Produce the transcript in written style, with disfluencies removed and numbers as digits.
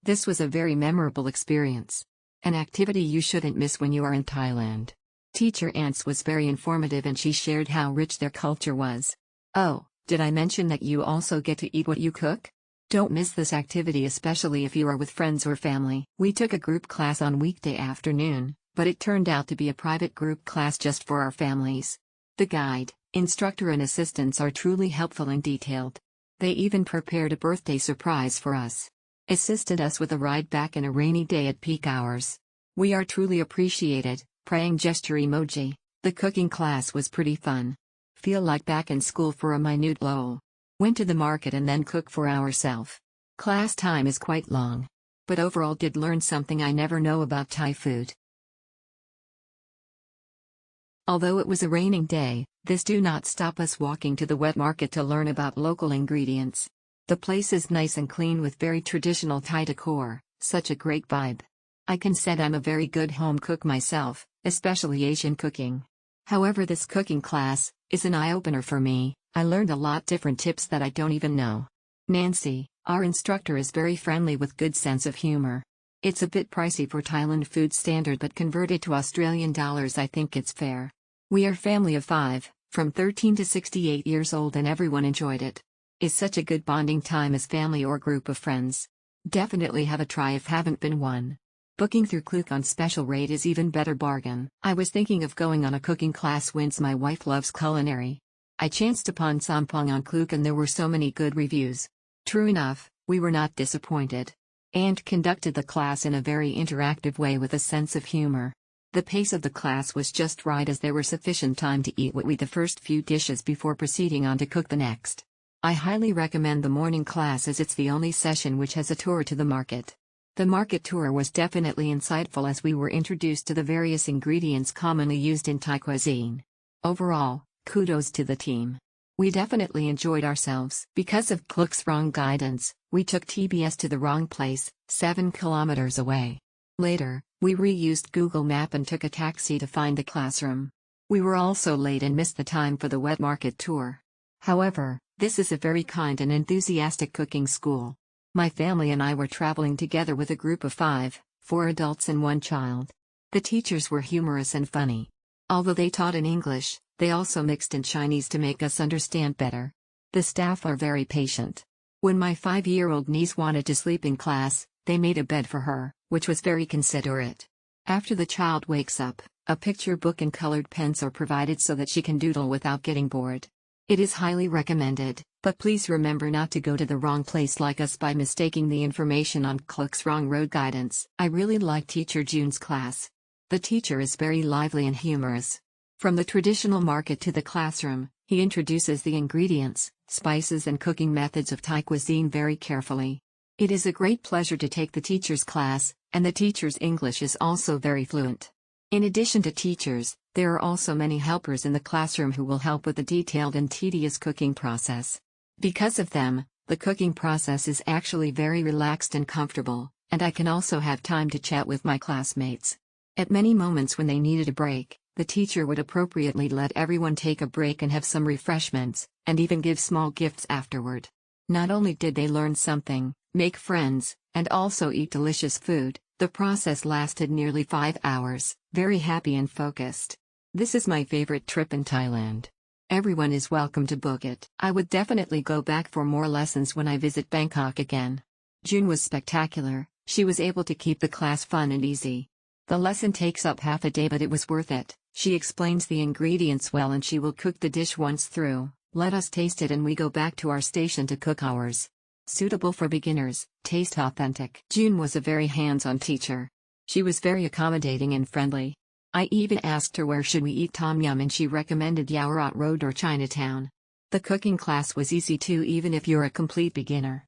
This was a very memorable experience. An activity you shouldn't miss when you are in Thailand. Teacher Ants was very informative and she shared how rich their culture was. Oh, did I mention that you also get to eat what you cook? Don't miss this activity, especially if you are with friends or family. We took a group class on weekday afternoon, but it turned out to be a private group class just for our families. The guide, instructor and assistants are truly helpful and detailed. They even prepared a birthday surprise for us. Assisted us with a ride back in a rainy day at peak hours. We are truly appreciated. Praying gesture emoji. The cooking class was pretty fun. Feel like back in school for a minute lol. Went to the market and then cook for ourselves. Class time is quite long. But overall did learn something I never know about Thai food. Although it was a raining day, this do not stop us walking to the wet market to learn about local ingredients. The place is nice and clean with very traditional Thai decor, such a great vibe. I can say I'm a very good home cook myself, especially Asian cooking. However, this cooking class is an eye-opener for me. I learned a lot different tips that I don't even know. Nancy, our instructor, is very friendly with good sense of humor. It's a bit pricey for Thailand food standard, but converted to Australian dollars I think it's fair. We are family of 5, from 13 to 68 years old, and everyone enjoyed it. It's such a good bonding time as family or group of friends. Definitely have a try if haven't been one. Booking through Klook on special rate is even better bargain. I was thinking of going on a cooking class since my wife loves culinary. I chanced upon Sompong on Klook and there were so many good reviews. True enough, we were not disappointed. And conducted the class in a very interactive way with a sense of humor. The pace of the class was just right as there was sufficient time to eat what we the first few dishes before proceeding on to cook the next. I highly recommend the morning class as it's the only session which has a tour to the market. The market tour was definitely insightful as we were introduced to the various ingredients commonly used in Thai cuisine. Overall, kudos to the team. We definitely enjoyed ourselves. Because of Klook's wrong guidance, we took TBS to the wrong place, 7 kilometers away. Later, we reused Google Map and took a taxi to find the classroom. We were also late and missed the time for the wet market tour. However, this is a very kind and enthusiastic cooking school. My family and I were traveling together with a group of 5, 4 adults and 1 child. The teachers were humorous and funny. Although they taught in English, they also mixed in Chinese to make us understand better. The staff are very patient. When my 5-year-old niece wanted to sleep in class, they made a bed for her, which was very considerate. After the child wakes up, a picture book and colored pens are provided so that she can doodle without getting bored. It is highly recommended, but please remember not to go to the wrong place like us by mistaking the information on Klook's wrong road guidance. I really like Teacher June's class. The teacher is very lively and humorous. From the traditional market to the classroom, he introduces the ingredients, spices and cooking methods of Thai cuisine very carefully. It is a great pleasure to take the teacher's class, and the teacher's English is also very fluent. In addition to teachers, there are also many helpers in the classroom who will help with the detailed and tedious cooking process. Because of them, the cooking process is actually very relaxed and comfortable, and I can also have time to chat with my classmates. At many moments when they needed a break, the teacher would appropriately let everyone take a break and have some refreshments, and even give small gifts afterward. Not only did they learn something, make friends, and also eat delicious food, the process lasted nearly 5 hours, very happy and focused. This is my favorite trip in Thailand. Everyone is welcome to book it. I would definitely go back for more lessons when I visit Bangkok again. June was spectacular. She was able to keep the class fun and easy. The lesson takes up half a day, but it was worth it. She explains the ingredients well and she will cook the dish once through, let us taste it and we go back to our station to cook ours. Suitable for beginners, taste authentic. June was a very hands-on teacher. She was very accommodating and friendly. I even asked her where should we eat tom yum and she recommended Yaowarat Road or Chinatown. The cooking class was easy too even if you're a complete beginner.